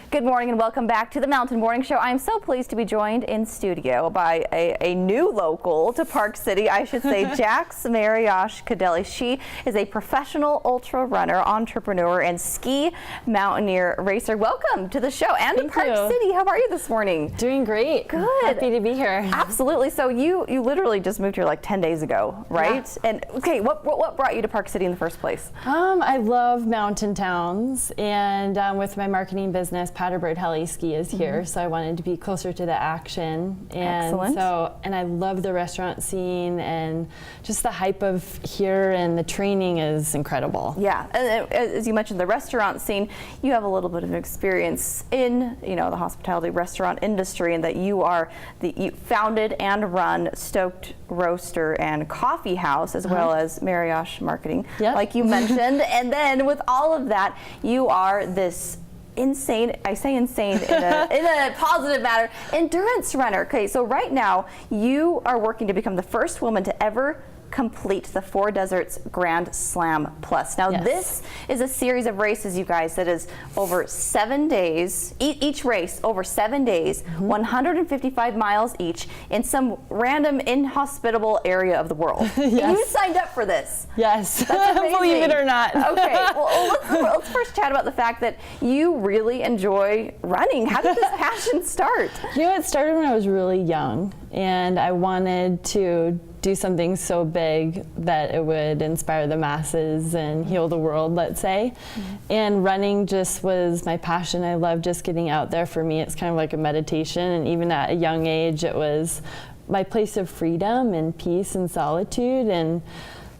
Good morning and welcome back to the Mountain Morning Show. I'm so pleased to be joined in studio by a new local to Park City, I should say, Jax Mariash Koudele. She is a professional ultra runner, entrepreneur, and ski mountaineer racer. Welcome to the show and to Park City. How are you this morning? Doing great. Good. Happy to be here. Absolutely. So you literally just moved here like 10 days ago, right? Yeah. And okay, what brought you to Park City in the first place? I love mountain towns, and with my marketing business, Powderbird Heli Ski is here, so I wanted to be closer to the action. And excellent. And I love the restaurant scene and just the hype of here, and the training is incredible. Yeah, and as you mentioned, the restaurant scene, you have a little bit of experience in, the hospitality restaurant industry, and that you founded and run Stoked Roaster and Coffee House, as well as Mariash Marketing, like you mentioned. And then with all of that, you are this insane, I say insane in a positive manner, endurance runner. Okay, so right now you are working to become the first woman to ever complete the Four Deserts Grand Slam Plus. Now this is a series of races, you guys, that is over 7 days, each race over 7 days, 155 miles each, in some random inhospitable area of the world. And you signed up for this. Yes, believe it or not. Okay, well let's first chat about the fact that you really enjoy running. How did this passion start? It started when I was really young, and I wanted to do something so big that it would inspire the masses and heal the world, let's say. And running just was my passion. I love just getting out there. For me, it's kind of like a meditation, and even at a young age, it was my place of freedom and peace and solitude. And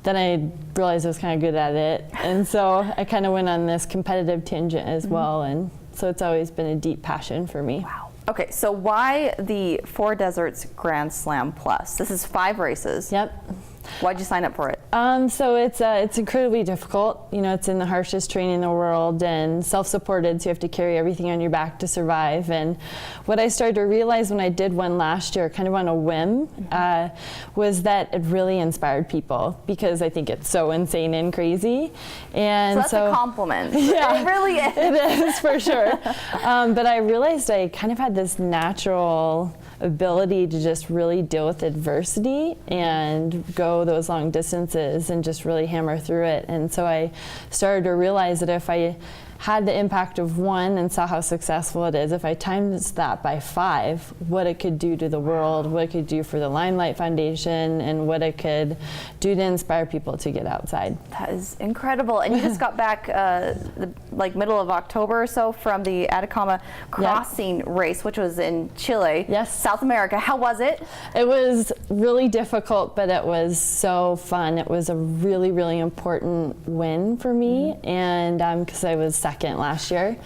then I realized I was kind of good at it, and so I kind of went on this competitive tangent as well, and so it's always been a deep passion for me. Wow. Okay, so why the Four Deserts Grand Slam Plus? This is 5 races. Yep. Why'd you sign up for it? So it's incredibly difficult. It's in the harshest terrain in the world, and self-supported, so you have to carry everything on your back to survive. And what I started to realize when I did one last year, kind of on a whim, was that it really inspired people, because I think it's so insane and crazy. And so that's a compliment. Yeah, it really is. It is, for sure. But I realized I kind of had this natural ability to just really deal with adversity and go those long distances and just really hammer through it. And so I started to realize that if I had the impact of 1 and saw how successful it is, if I times that by 5, what it could do to the world, what it could do for the Limelight Foundation, and what it could do to inspire people to get outside. That is incredible. And you just got back like middle of October or so from the Atacama Crossing race, which was in Chile, South America. How was it? It was really difficult, but it was so fun. It was a really, really important win for me, and because I was second last year,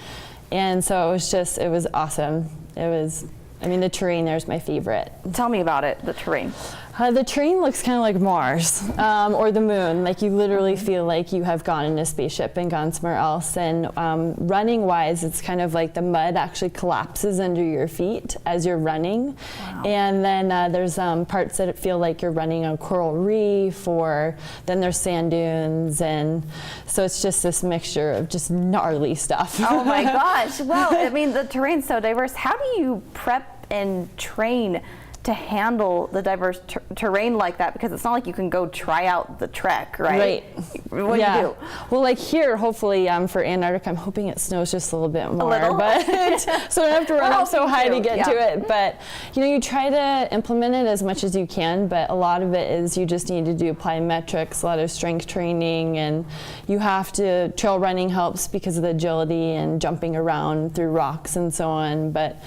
and so it was awesome. The terrain there's my favorite. Tell me about it, the terrain. The terrain looks kind of like Mars or the moon. Like, you literally feel like you have gone in a spaceship and gone somewhere else. And running wise, it's kind of like the mud actually collapses under your feet as you're running. Wow. And then there's parts that feel like you're running on coral reef, or then there's sand dunes. And so it's just this mixture of just gnarly stuff. Oh my gosh. Well, the terrain's so diverse. How do you prep and train to handle the diverse terrain like that? Because it's not like you can go try out the trek, right? What do you do? Well, like here, hopefully for Antarctica, I'm hoping it snows just a little bit more, but so I don't have to run up so high to get to it. But you try to implement it as much as you can, but a lot of it is you just need to do plyometrics, a lot of strength training, and you have to, trail running helps because of the agility and jumping around through rocks and so on. But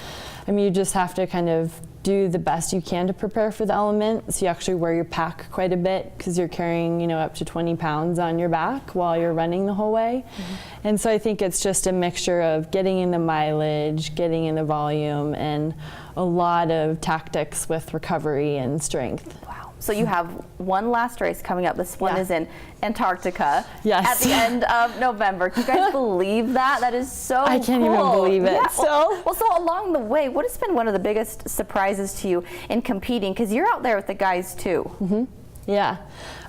you just have to kind of do the best you can to prepare for the elements. You actually wear your pack quite a bit, because you're carrying up to 20 pounds on your back while you're running the whole way. And so I think it's just a mixture of getting in the mileage, getting in the volume, and a lot of tactics with recovery and strength. Wow. So you have one last race coming up. This one is in Antarctica at the end of November. Can you guys believe that? That is so cool. I can't even believe it. Yeah. So along the way, what has been one of the biggest surprises to you in competing? Because you're out there with the guys too. Yeah.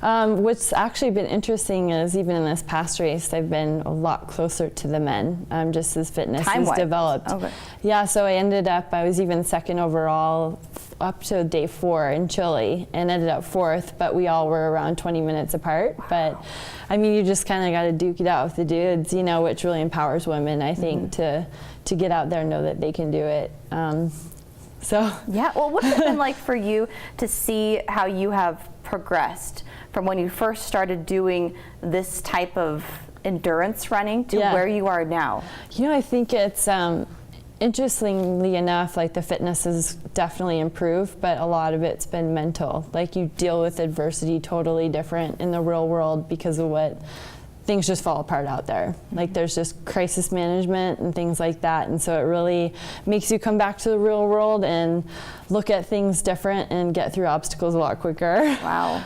What's actually been interesting is even in this past race, I've been a lot closer to the men, just as fitness has developed. Okay. Yeah, so I was even second overall up to day 4 in Chile and ended up 4th, but we all were around 20 minutes apart. Wow. But I mean, you just kind of got to duke it out with the dudes, you know, which really empowers women, I think, to get out there and know that they can do it. Yeah, well, what's it been like for you to see how you have progressed from when you first started doing this type of endurance running to where you are now? You know, I think it's interestingly enough, like the fitness has definitely improved, but a lot of it's been mental. Like you deal with adversity totally different in the real world because of what things just fall apart out there. Like there's just crisis management and things like that. And so it really makes you come back to the real world and look at things different and get through obstacles a lot quicker. Wow.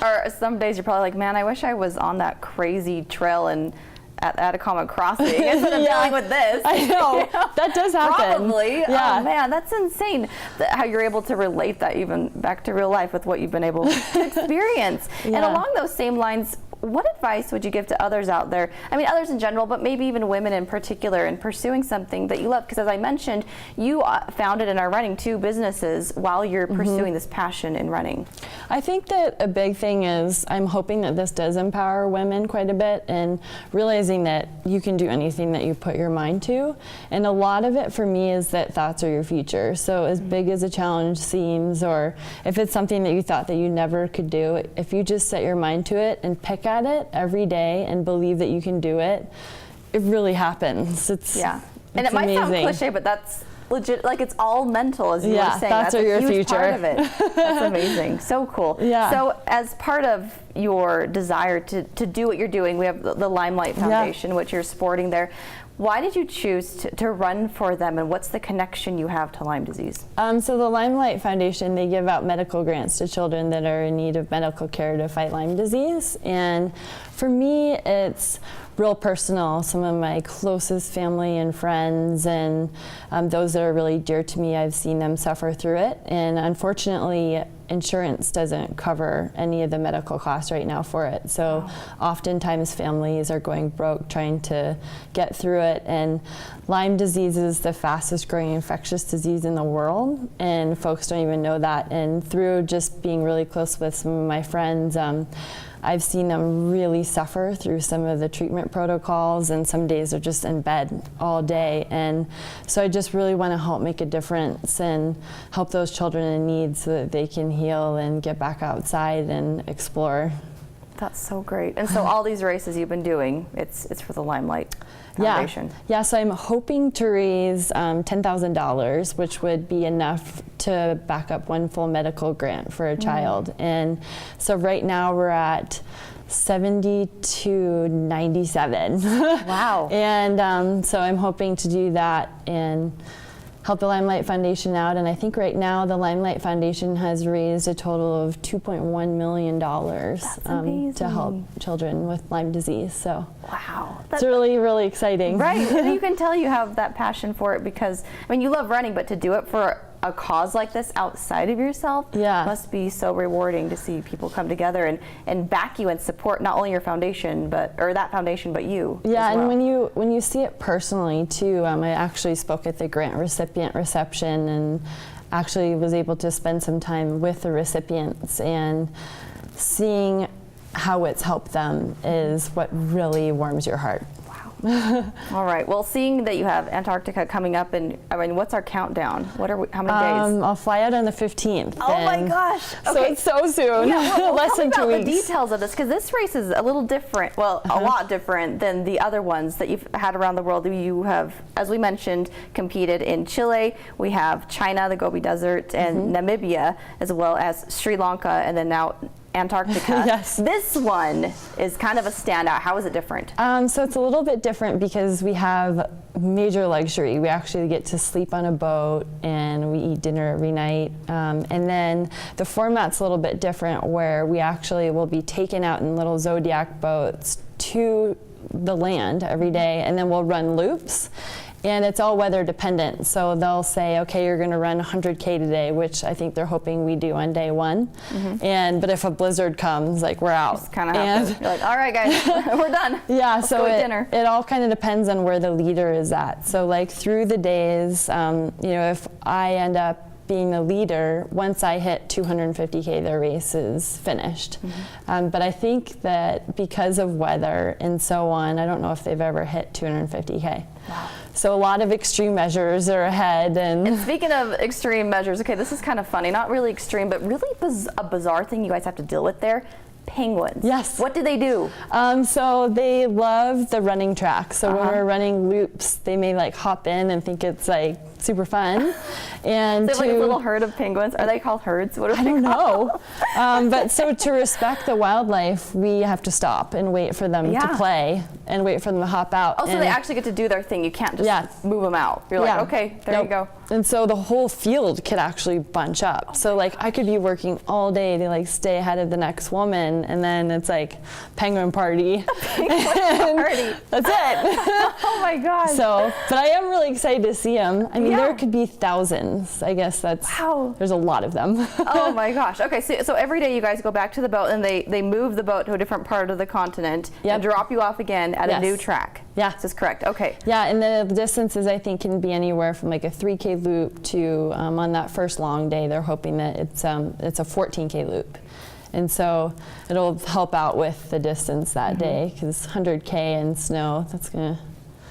Or some days you're probably like, man, I wish I was on that crazy trail and at a common crossing instead of dealing with this. I know. You know? That does happen. Probably. Yeah. Oh man, that's insane. How you're able to relate that even back to real life with what you've been able to experience. And along those same lines, what advice would you give to others out there? I mean, others in general, but maybe even women in particular, in pursuing something that you love? Because as I mentioned, you founded and are running 2 businesses while you're pursuing this passion in running. I think that a big thing is I'm hoping that this does empower women quite a bit and realizing that you can do anything that you put your mind to. And a lot of it for me is that thoughts are your future. So as big as a challenge seems, or if it's something that you thought that you never could do, if you just set your mind to it and pick at it every day and believe that you can do it, it really happens. And it might sound cliche, but that's legit. Like it's all mental, as you were saying. That's a your huge future. part of it. That's amazing. So cool. Yeah. So as part of your desire to do what you're doing, we have the Limelight Foundation, which you're sporting there. Why did you choose to run for them, and what's the connection you have to Lyme disease? So the Limelight Foundation, they give out medical grants to children that are in need of medical care to fight Lyme disease. And for me, it's real personal. Some of my closest family and friends and those that are really dear to me, I've seen them suffer through it. And unfortunately, insurance doesn't cover any of the medical costs right now for it. So oftentimes families are going broke trying to get through it. And Lyme disease is the fastest growing infectious disease in the world, and folks don't even know that. And through just being really close with some of my friends, I've seen them really suffer through some of the treatment protocols, and some days they're just in bed all day. And so I just really want to help make a difference and help those children in need so that they can heal and get back outside and explore. That's so great. And so all these races you've been doing, it's for the Limelight Foundation. Yeah, so I'm hoping to raise $10,000, which would be enough to back up one full medical grant for a child. And so right now we're at 7297. Wow. And so I'm hoping to do that and help the Limelight Foundation out. And I think right now the Limelight Foundation has raised a total of $2.1 million to help children with Lyme disease. So wow, it's really, really exciting. Right, and you can tell you have that passion for it because, I mean, you love running, but to do it for a cause like this outside of yourself must be so rewarding to see people come together and back you and support not only your foundation, but you. Yeah, as well. And when you see it personally too, I actually spoke at the grant recipient reception and actually was able to spend some time with the recipients, and seeing how it's helped them is what really warms your heart. All right. Well, seeing that you have Antarctica coming up, and I mean, what's our countdown? How many days? I'll fly out on the 15th. Oh my gosh! Okay. So it's so soon. Yeah, well, Less than 2 weeks. The details of this, because this race is a little different. Well, a lot different than the other ones that you've had around the world. You have, as we mentioned, competed in Chile. We have China, the Gobi Desert, and Namibia, as well as Sri Lanka, and then now Antarctica. Yes. This one is kind of a standout. How is it different? So it's a little bit different because we have major luxury. We actually get to sleep on a boat and we eat dinner every night. And then the format's a little bit different, where we actually will be taken out in little Zodiac boats to the land every day, and then we'll run loops. And it's all weather dependent. So they'll say, okay, you're going to run 100K today, which I think they're hoping we do on day one. But if a blizzard comes, like, we're out. Just kind of have to, you're like, all right, guys, we're done. Yeah, Let's so go eat dinner. it all kind of depends on where the leader is at. So like through the days, if I end up being the leader, once I hit 250K, the race is finished. But I think that because of weather and so on, I don't know if they've ever hit 250K. Wow. So a lot of extreme measures are ahead. And speaking of extreme measures, okay, this is kind of funny, not really extreme, but really a bizarre thing you guys have to deal with there. Penguins. Yes. What do they do? So they love the running track. So when we're running loops, they may like hop in and think it's like super fun. And they have like a little herd of penguins. Are they called herds? What are I don't know. But so to respect the wildlife, we have to stop and wait for them to play and wait for them to hop out. Oh, so they actually get to do their thing. You can't just move them out. You're like, okay, there you go. And so the whole field could actually bunch up. So like I could be working all day to like stay ahead of the next woman, and then it's like penguin party. Penguin party. That's it. Oh my God. So, but I am really excited to see them. I mean, there could be thousands. I guess that's, there's a lot of them. Oh my gosh. Okay, so every day you guys go back to the boat and they move the boat to a different part of the continent and drop you off again at a new track. Yeah. This is correct. Okay. Yeah, and the distances I think can be anywhere from like a 3K loop to on that first long day, they're hoping that it's a 14K loop. And so it'll help out with the distance that day, because 100K in snow, that's gonna,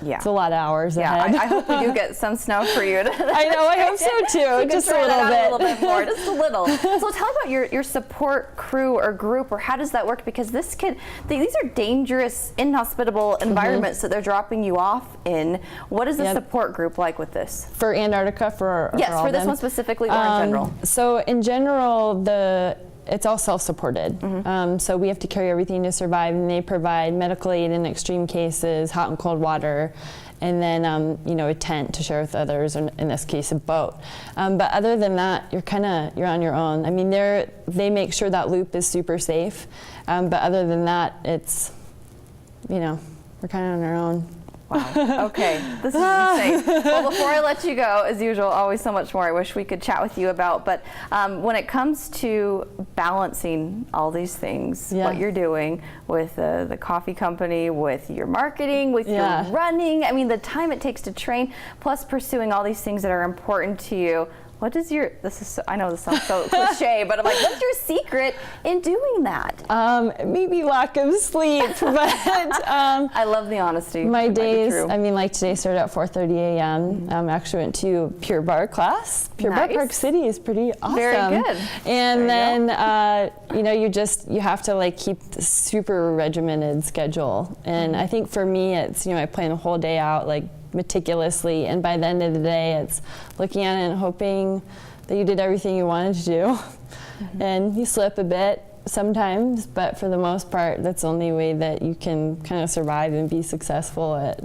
it's a lot of hours ahead. I hope we do get some snow for you. I know, I hope so too, just a little bit more, just a little. So tell about your support crew or group, or how does that work? Because these are dangerous, inhospitable environments that they're dropping you off in. What is the support group like with this? For Antarctica, for for this one specifically, or in general? So in general, it's all self-supported. So we have to carry everything to survive, and they provide medical aid in extreme cases, hot and cold water, and then a tent to share with others, or in this case, a boat. But other than that, you're on your own. I mean, they make sure that loop is super safe. But other than that, it's, we're kind of on our own. Wow. Okay. This is insane. Well, before I let you go, as usual, always so much more I wish we could chat with you about. But when it comes to balancing all these things, what you're doing with the coffee company, with your marketing, with your running, I mean, the time it takes to train, plus pursuing all these things that are important to you. What is I know this sounds so cliche, but I'm like, what's your secret in doing that? Maybe lack of sleep, but I love the honesty. My days, I mean, like today started at 4:30 a.m. Actually went to Pure Barre class. Pure Barre Park City is pretty awesome. Very good. And then, you have to like keep the super regimented schedule. And I think for me, it's, I plan the whole day out like meticulously, and by the end of the day it's looking at it and hoping that you did everything you wanted to do. And you slip a bit sometimes, but for the most part that's the only way that you can kind of survive and be successful at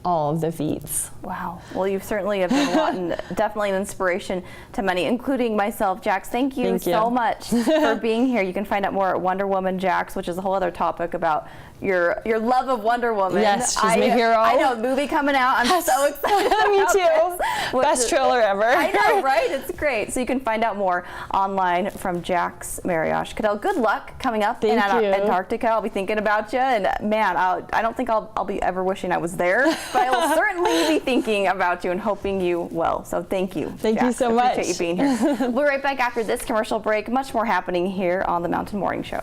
all of the feats. Wow. Well, you certainly have been a lot, and definitely an inspiration to many, including myself. Jax, thank you so much for being here. You can find out more at Wonder Woman Jax, which is a whole other topic about your love of Wonder Woman. Yes, she's my hero. I know, movie coming out. I'm so excited. Me too. Best trailer ever. I know, right? It's great. So you can find out more online from Jax Mariash Koudele. Good luck coming up in Antarctica. I'll be thinking about you, and man, I don't think I'll be ever wishing I was there, but I will certainly be thinking about you and hoping you well. So thank you. Thank you so much. Appreciate you being here. We'll be right back after this commercial break. Much more happening here on the Mountain Morning Show.